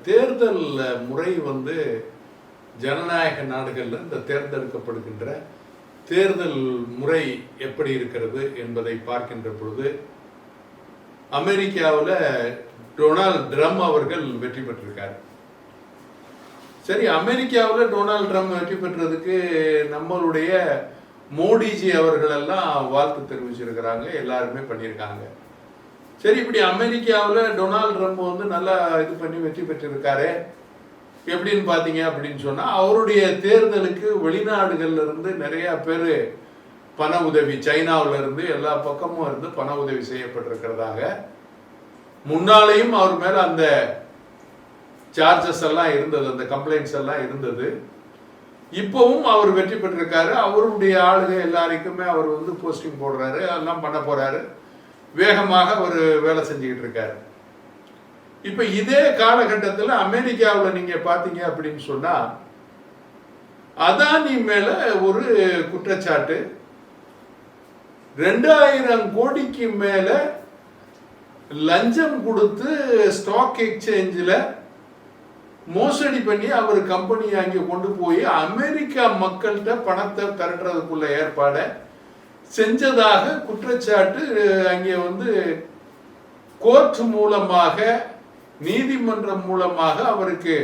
தேர்தல் முறை வந்து ஜனநாயக நாடுகளில் இந்த தேர்ந்தெடுக்கப்படுகின்ற தேர்தல் முறை எப்படி இருக்கிறது என்பதை பார்க்கின்ற பொழுது அமெரிக்காவில் டொனால்ட் ட்ரம்ப் அவர்கள் வெற்றி பெற்றிருக்கார். சரி, அமெரிக்காவில் டொனால்ட் ட்ரம்ப் வெற்றி பெற்றதுக்கு நம்மளுடைய மோடிஜி அவர்கள் எல்லாம் வாழ்த்து தெரிவிச்சிருக்கிறாங்க, எல்லாருமே பண்ணியிருக்காங்க. சரி, இப்படி அமெரிக்காவில் டொனால்ட் ட்ரம்ப் வந்து நல்லா இது பண்ணி வெற்றி பெற்றிருக்காரு. எப்படின்னு பார்த்தீங்க அப்படின்னு சொன்னால், அவருடைய தேர்தலுக்கு வெளிநாடுகள்ல இருந்து நிறைய பேர் பண உதவி, சைனாவில இருந்து எல்லா பக்கமும் இருந்து பண உதவி செய்யப்பட்டிருக்கிறதாக முன்னாலேயும் அவர் மேல அந்த சார்ஜஸ் எல்லாம் இருந்தது, அந்த கம்ப்ளைண்ட்ஸ் எல்லாம் இருந்தது. இப்பவும் அவர் வெற்றி பெற்றிருக்காரு. அவருடைய ஆளுக எல்லாருக்குமே அவர் வந்து போஸ்டிங் போடுறாரு, அதெல்லாம் பண்ண போறாரு. வேகமாக அவர் வேலை செஞ்சுக்கிட்டு இருக்காரு. இப்ப இதே காலகட்டத்தில் அமெரிக்காவில் நீங்க பாத்தீங்க அப்படின்னு சொன்னா, அதானி மேல ஒரு குற்றச்சாட்டு, 2000 கோடிக்கு மேல லஞ்சம் கொடுத்து ஸ்டாக் எக்ஸ்சேஞ்சில் மோசடி பண்ணி அவர் கம்பெனி அங்கே கொண்டு போய் அமெரிக்கா மக்கள்கிட்ட பணத்தை திரட்டுறதுக்குள்ள ஏற்பாடை செஞ்சதாக குற்றச்சாட்டு அங்கே வந்து கோர்ட் மூலமாக, நீதிமன்றம் மூலமாக அவருக்கு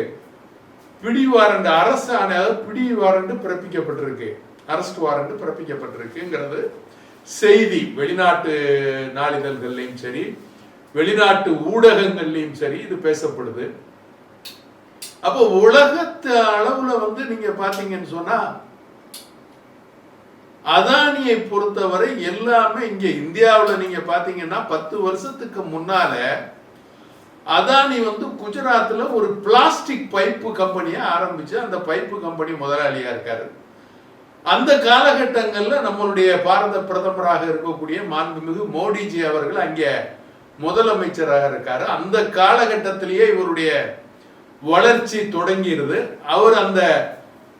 பிடி வாரண்ட், அரசு ஆணையாக பிடி வாரண்ட் பிறப்பிக்கப்பட்டிருக்கு, அரெஸ்ட் வாரண்ட் பிறப்பிக்கப்பட்டிருக்குங்கிறது செய்தி. வெளிநாட்டு நாளிதழ்கள்லையும் சரி, வெளிநாட்டு ஊடகங்கள்லையும் சரி இது பேசப்படுது. அப்போ உலகத்து அளவுல வந்து நீங்க பாத்தீங்கன்னு சொன்னா, அதானியை பொறுத்தவரை எல்லாமே இங்க இந்தியாவில் நீங்க பாத்தீங்கன்னா 10 வருஷத்துக்கு முன்னால அதானி வந்து குஜராத்ல ஒரு பிளாஸ்டிக் பைப்பு கம்பெனியை ஆரம்பிச்சு அந்த பைப்பு கம்பெனி முதலாளியா இருக்காரு. அந்த காலகட்டங்கள்ல நம்மளுடைய பாரத பிரதமராக இருக்கக்கூடிய மாண்புமிகு மோடிஜி அவர்கள் அங்கே முதலமைச்சராக இருக்காரு. அந்த காலகட்டத்திலேயே இவருடைய வளர்ச்சி தொடங்கிடுது. அவர் அந்த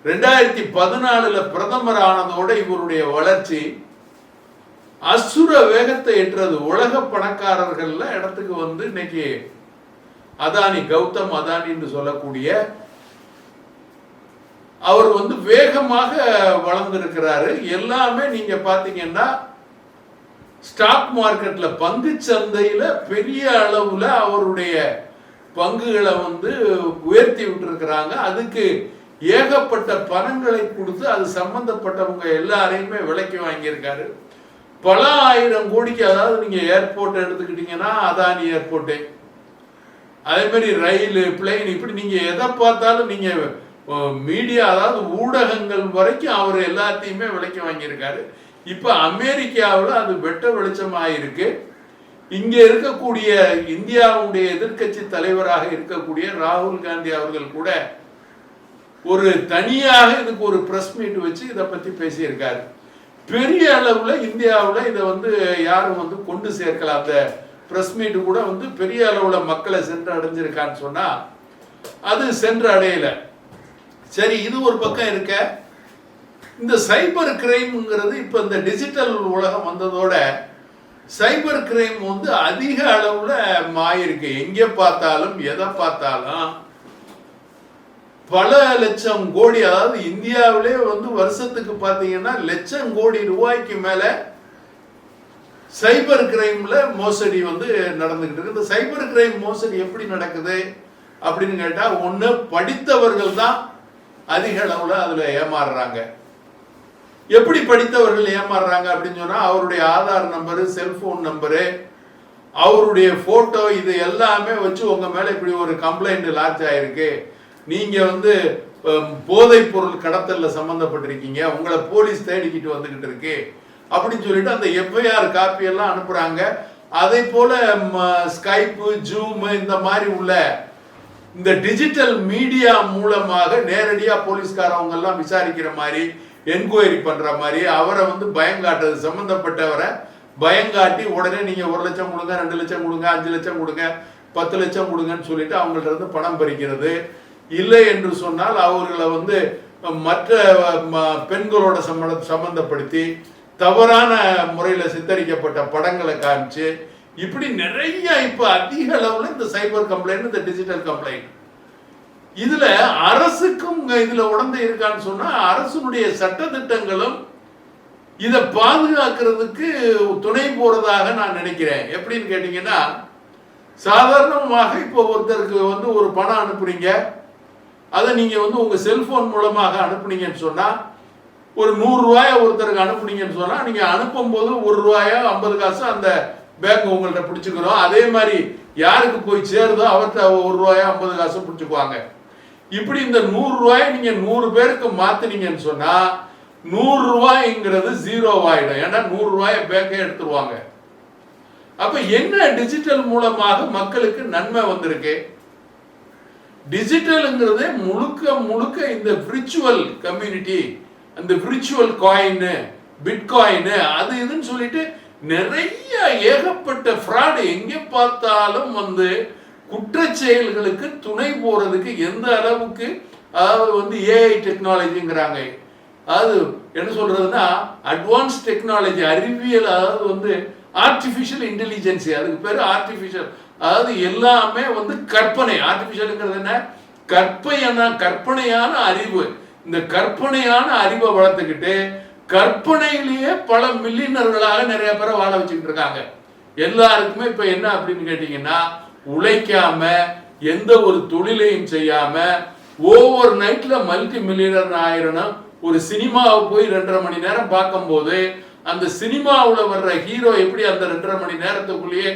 2014 பிரதமர் ஆனதோட இவருடைய வளர்ச்சி அசுர வேகத்தை எட்டுறது. உலக பணக்காரர்கள்ல இடத்துக்கு வந்து இன்னைக்கு அதானி, கௌதம் அதானி என்று சொல்லக்கூடிய அவர் வந்து வேகமாக வளர்ந்திருக்கிறாரு. எல்லாமே நீங்க பாத்தீங்கன்னா ஸ்டாக் மார்க்கெட்ல, பங்கு சந்தையில பெரிய அளவுல அவருடைய பங்குகளை வந்து உயர்த்தி விட்டுருக்கிறாங்க. அதுக்கு ஏகப்பட்ட பணங்களை கொடுத்து அது சம்பந்தப்பட்டவங்க எல்லாரையுமே விலைக்கு வாங்கியிருக்காரு. பல 1000 கோடிக்கு. அதாவது நீங்க ஏர்போர்ட் எடுத்துக்கிட்டீங்கன்னா அதானி ஏர்போர்ட்டு, அதே மாதிரி ரயில், பிளெயின், இப்படி நீங்க எதை பார்த்தாலும் நீங்க மீடியா, அதாவது ஊடகங்கள் வரைக்கும் அவர் எல்லாத்தையுமே விலைக்கு வாங்கியிருக்காரு. இப்ப அமெரிக்காவில் அது வெட்ட வெளிச்சமாயிருக்கு. இங்க இருக்கக்கூடிய இந்தியாவுடைய எதிர்கட்சி தலைவராக இருக்கக்கூடிய ராகுல் காந்தி அவர்கள் கூட ஒரு தனியாக இதுக்கு ஒரு பிரஸ் மீட் வச்சு இதை பத்தி பேசியிருக்காரு. பெரிய அளவுல இந்தியாவில் இதை வந்து யாரும் வந்து கொண்டு சேர்க்கல. அந்த பிரஸ் மீட் கூட வந்து பெரிய அளவுல மக்களை சென்று அடைஞ்சிருக்கான்னு சொன்னா அது சென்று அடையல. சரி, இது ஒரு பக்கம் இருக்க, இந்த சைபர் கிரைம்ங்கிறது இப்ப இந்த டிஜிட்டல் உலகம் வந்ததோட சைபர் கிரைம் வந்து அதிக அளவுல மாயிருக்கு. எங்க பார்த்தாலும் எதை பார்த்தாலும் பல லட்சம் கோடி, அதாவது இந்தியாவிலே வந்து வருஷத்துக்கு பாத்தீங்கன்னா லட்சம் கோடி ரூபாய்க்கு மேல சைபர் கிரைம்ல மோசடி வந்து நடந்துகிட்டு இருக்கு. இந்த சைபர் கிரைம் மோசடி எப்படி நடக்குது அப்படின்னு கேட்டா, ஒண்ணு படித்தவர்கள் தான் அதிக அளவுல அதுல ஏமாறுறாங்க. எப்படி படித்தவர்கள் ஏமாறுறாங்க அப்படின்னு சொன்னா, அவருடைய ஆதார் நம்பரு, செல்போன் நம்பரு, அவருடைய போட்டோ, இது எல்லாமே வச்சு உங்க மேல இப்படி ஒரு கம்ப்ளைண்ட் லான்ச் ஆயிருக்கு, நீங்க வந்து போதைப் பொருள் கடத்தல்ல சம்பந்தப்பட்டிருக்கீங்க, உங்களை போலீஸ் தேடிக்கிட்டு வந்துகிட்டு இருக்கு அப்படின்னு சொல்லிட்டு அந்த எஃப்ஐஆர் காப்பி எல்லாம் அனுப்புறாங்க. அதே போல ஸ்கைப்பு, ஜூம், இந்த மாதிரி உள்ள இந்த டிஜிட்டல் மீடியா மூலமாக நேரடியா போலீஸ்காரவங்க எல்லாம் விசாரிக்கிற மாதிரி, என்கொயரி பண்ற மாதிரி, அவரை வந்து பயங்காட்டுறது, சம்பந்தப்பட்டவரை பயங்காட்டி உடனே நீங்க 1 லட்சம் கொடுங்க, 2 லட்சம் கொடுங்க, 5 லட்சம் கொடுங்க, 10 லட்சம் கொடுங்கன்னு சொல்லிட்டு அவங்கள்ட்ட இருந்து பணம் பறிக்கிறது. இல்லை என்று சொன்னால் அவர்களை வந்து மற்ற பெண்களோட சம்பந்தப்படுத்தி தவறான முறையில சித்தரிக்கப்பட்ட படங்களை காமிச்சு, இப்படி நிறைய இப்ப அதிக அளவுல இந்த சைபர் கம்ப்ளைண்ட், இந்த டிஜிட்டல் கம்ப்ளைண்ட் இதுல அரசுக்கும் இதுல உடந்தை இருக்கான்னு சொன்னா அரசுடைய சட்ட திட்டங்களும் இதை பாதுகாக்கிறதுக்கு துணை போறதாக நான் நினைக்கிறேன். எப்படின்னு கேட்டீங்கன்னா, சாதாரணமாக இப்போ ஒருத்தருக்கு ஒரு பணம் அனுப்புறீங்க, அதை நீங்க உங்க செல்போன் மூலமாக அனுப்புனீங்கன்னு சொன்னா, ஒரு 100 ரூபாயை ஒருத்தருக்கு அனுப்புனீங்கன்னு சொன்னா, நீங்க அனுப்பும் போது 1 ரூபாயா 50 காசு அந்த பேங்க் உங்கள்ட்ட பிடிச்சுக்கிறோம். அதே மாதிரி யாருக்கு போய் சேருதோ அவர்கிட்ட 1 ரூபாயா 50 காசு பிடிச்சுக்குவாங்க. இப்படி இந்த 100 ரூபாயை நீங்க 100 பேருக்கு மாத்தினீங்கன்னு சொன்னா 100 ரூபாய்ங்கிறது 0 ஆயிடும். ஏன்னா 100 ரூபாயை பேங்கே எடுத்துருவாங்க. அப்ப என்ன டிஜிட்டல் மூலமாக மக்களுக்கு நன்மை வந்திருக்கு? டிஜிட்டல்ங்கிறது முழுக்க முழுக்க இந்த விர்ச்சுவல் கம்யூனிட்டி, அந்த விர்ச்சுவல் காயின், பிட்காயின், அது இதுன்னு சொல்லிட்டு நிறைய ஏகப்பட்ட ஃப்ராடு, எங்க பார்த்தாலும் குற்ற செயல்களுக்கு துணை போறதுக்கு எந்த அளவுக்கு, அதாவது ஏஐ டெக்னாலஜிங்கிறாங்க, அது என்ன சொல்றதுன்னா அட்வான்ஸ் டெக்னாலஜி, அறிவியல், அதாவது ஆர்டிபிஷியல் இன்டெலிஜென்சி, அதுக்கு பேரு ஆர்டிபிஷியல், அதாவது எல்லாமே கற்பனை. ஆர்டிபிஷியல்ங்கிறது என்ன? கற்பனையான அறிவு. இந்த கற்பனையான அறிவை வளர்த்துக்கிட்டு கற்பனையிலேயே பல மில்லியனர்களாக நிறைய பேரை வாழ வச்சுக்கிட்டு இருக்காங்க. எல்லாருக்குமே இப்ப என்ன அப்படின்னு கேட்டீங்கன்னா, உழைக்காம எந்த ஒரு தொழிலையும் செய்யாம ஓவர் நைட்ல மல்டி மில்லியனர் ஆயிரணும். ஒரு சினிமாவை போய் 2.5 மணி நேரம் பார்க்கும் போது அந்த சினிமாவில் வர்ற ஹீரோ எப்படி அந்த 2.5 மணி நேரத்துக்குள்ளேயே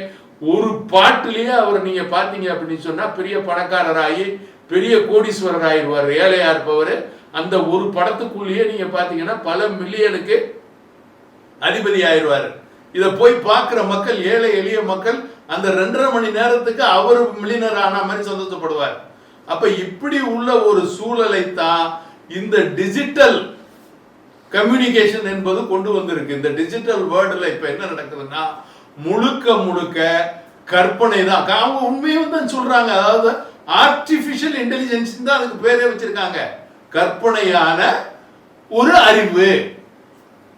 ஒரு பாட்டிலேயே அவர் நீங்க பாத்தீங்க அப்படின்னு சொன்னா பெரிய பணக்காரராகி பெரிய கோடீஸ்வரர் ஆயிடுவார். ஏழையா இருப்பவர் அந்த ஒரு படத்துக்குள்ளேயே நீங்க பாத்தீங்கன்னா பல மில்லியனுக்கு அதிபதி ஆயிடுவார். இதை போய் பார்க்கிற மக்கள், ஏழை எளிய மக்கள், அந்த 2.5 மணி நேரத்துக்கு அவர் மில்லியனர் ஆன மாதிரி சந்தோஷப்படுவார். அப்ப இப்படி உள்ள ஒரு சூழலை தான் இந்த டிஜிட்டல் கம்யூனிகேஷன் என்பது கொண்டு வந்திருக்கு. இந்த டிஜிட்டல் வேர்ல்டுல இப்ப என்ன நடக்குதுன்னா முழுக்க முழுக்க கற்பனை தான். அவங்க உண்மையும் தான் சொல்றாங்க. அதாவது ஆர்டிபிஷியல் இன்டெலிஜென்ஸ் தான் அதுக்கு பேரே வச்சிருக்காங்க. கற்பனையான ஒரு அறிவு,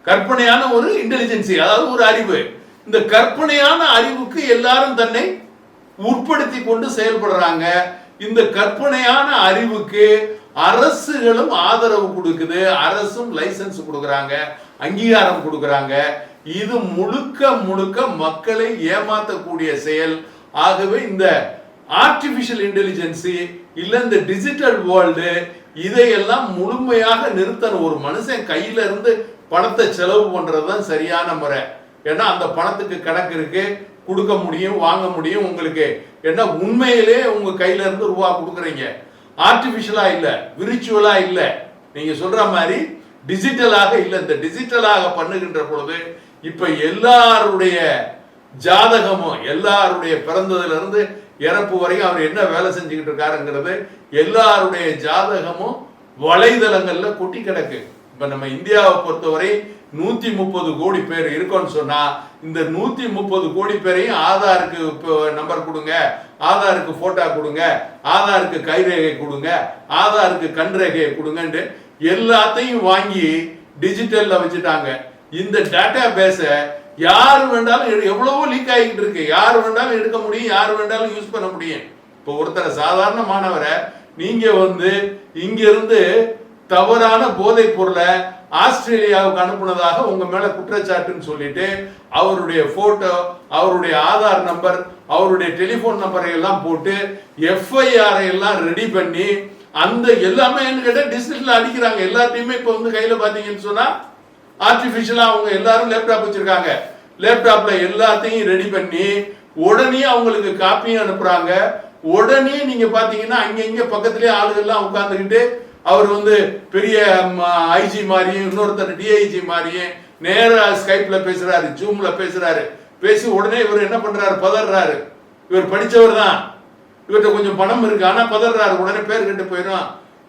கற்பனையான ஒரு இன்டெலிஜென்சி, அதாவது ஒரு அறிவு. இந்த கற்பனையான அறிவுக்கு எல்லாரும் தன்னை உட்படுத்தி கொண்டு செயல்படுறாங்க. இந்த கற்பனையான அறிவுக்கு அரசுகளும் ஆதரவு கொடுக்குது, அரசும் லைசன்ஸ் கொடுக்கறாங்க, அங்கீகாரம் கொடுக்கறாங்க. இது முழுக்க முழுக்க மக்களை ஏமாற்றக்கூடிய செயல். ஆகவே இந்த ஆர்டிபிஷியல் இன்டெலிஜென்சி இல்ல இந்த டிஜிட்டல் வேர்ல்டு இதையெல்லாம் முழுமையாக நிறுத்தணும். ஒரு மனுஷன் கையில இருந்து பணத்தை செலவு பண்றதுதான் சரியான முறை. ஏன்னா அந்த பணத்துக்கு கணக்கு இருக்கு, கொடுக்க முடியும், வாங்க முடியும். உங்களுக்கு என்ன உண்மையிலே உங்க கையில இருந்து ரூபா கொடுக்குறீங்க, ஆர்டிபிஷியலா இல்ல, விர்ச்சுவலா இல்ல, நீங்க சொல்ற மாதிரி டிஜிட்டலாக இல்ல. இந்த டிஜிட்டலாக பண்ணுகின்ற பொழுது இப்ப எல்லாருடைய ஜாதகமும், எல்லாருடைய பிறந்ததுல இருந்து இறப்பு வரைக்கும் அவர் என்ன வேலை செஞ்சுக்கிட்டு இருக்காருங்கிறது எல்லாருடைய ஜாதகமும் வலைதளங்கள்ல கொட்டி கிடக்கு. இப்ப நம்ம இந்தியாவை பொறுத்தவரை 130 கோடி பேர் இருக்கோன்னு சொன்னா இந்த 130 கோடி பேரையும் ஆதாருக்கு நம்பர் கொடுங்க, ஆதாருக்கு போட்டோ கொடுங்க, ஆதாருக்கு கைரேகை கொடுங்க, ஆதாருக்கு கண் ரேகையை கொடுங்கன்னு எல்லாத்தையும் வாங்கி டிஜிட்டல்ல வச்சுட்டாங்க. இந்த டேட்டா பேஸ யாரு வேண்டாலும், எவ்வளவோ லீக் ஆகிட்டு இருக்கு, யாரு வேண்டாலும் எடுக்க முடியும், யாரு வேண்டாலும் யூஸ் பண்ண முடியும். இப்போ ஒருத்தர் சாதாரண மாணவரை நீங்க இங்க இருந்து தவறான போதை பொருளை ஆஸ்திரேலியாவுக்கு அனுப்புனதாக உங்க மேல குற்றச்சாட்டுன்னு சொல்லிட்டு அவருடைய போட்டோ, அவருடைய ஆதார் நம்பர், அவருடைய டெலிபோன் நம்பரை எல்லாம் போட்டு எஃப்ஐஆர் எல்லாம் ரெடி பண்ணி அந்த எல்லாமே கேட்டா டிஜிட்டல்ல அடிக்கிறாங்க. எல்லாத்தையுமே இப்ப கையில பாத்தீங்கன்னு சொன்னா ஆர்டிபிஷியலா அவங்க எல்லாரும் லேப்டாப் வச்சிருக்காங்க. லேப்டாப்ல எல்லாத்தையும் ரெடி பண்ணி உடனே அவங்களுக்கு காப்பியும் அனுப்புறாங்க. உடனே நீங்க பாத்தீங்கன்னா அங்க பக்கத்திலேயே ஆளுகள்லாம் உட்கார்ந்துக்கிட்டு அவர் பெரிய ஐஜி மாதிரியும் இன்னொருத்தர் டிஐஜி மாதிரியும் நேரா ஸ்கைப்ல பேசுறாரு, ஜூம்ல பேசுறாரு. பேசி உடனே இவர் என்ன பண்றாரு, பதறாரு. இவர் படிச்சவர் தான், இவர்கிட்ட கொஞ்சம் பணம் இருக்கு, ஆனா பதறாரு. உடனே பேர் கெட்டு போயிடும்,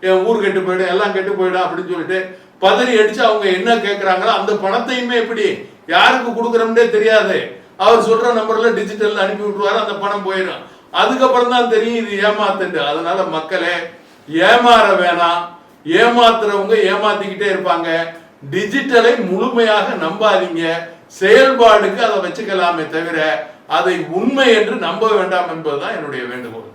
என் ஊர் கெட்டு போயிடும், எல்லாம் கெட்டு போயிடும் அப்படின்னு சொல்லிட்டு பதறி அடிச்சு அவங்க என்ன கேட்கிறாங்களோ அந்த பணத்தையுமே எப்படி யாருக்கு கொடுக்குறோம்னே தெரியாது. அவர் சொல்ற நம்பர்ல டிஜிட்டல் அனுப்பி விட்டுருவாரு, அந்த பணம் போயிடும். அதுக்கப்புறம் தான் தெரியும் இது ஏமாத்துண்டு. அதனால மக்களே ஏமாற வேணாம், ஏமாத்துறவங்க ஏமாத்திக்கிட்டே இருப்பாங்க. டிஜிட்டலை முழுமையாக நம்பாதீங்க, செயல்பாடுக்கு அதை வச்சுக்கலாமே தவிர அதை உண்மை என்று நம்ப வேண்டாம் என்பதுதான் என்னுடைய வேண்டுகோள்.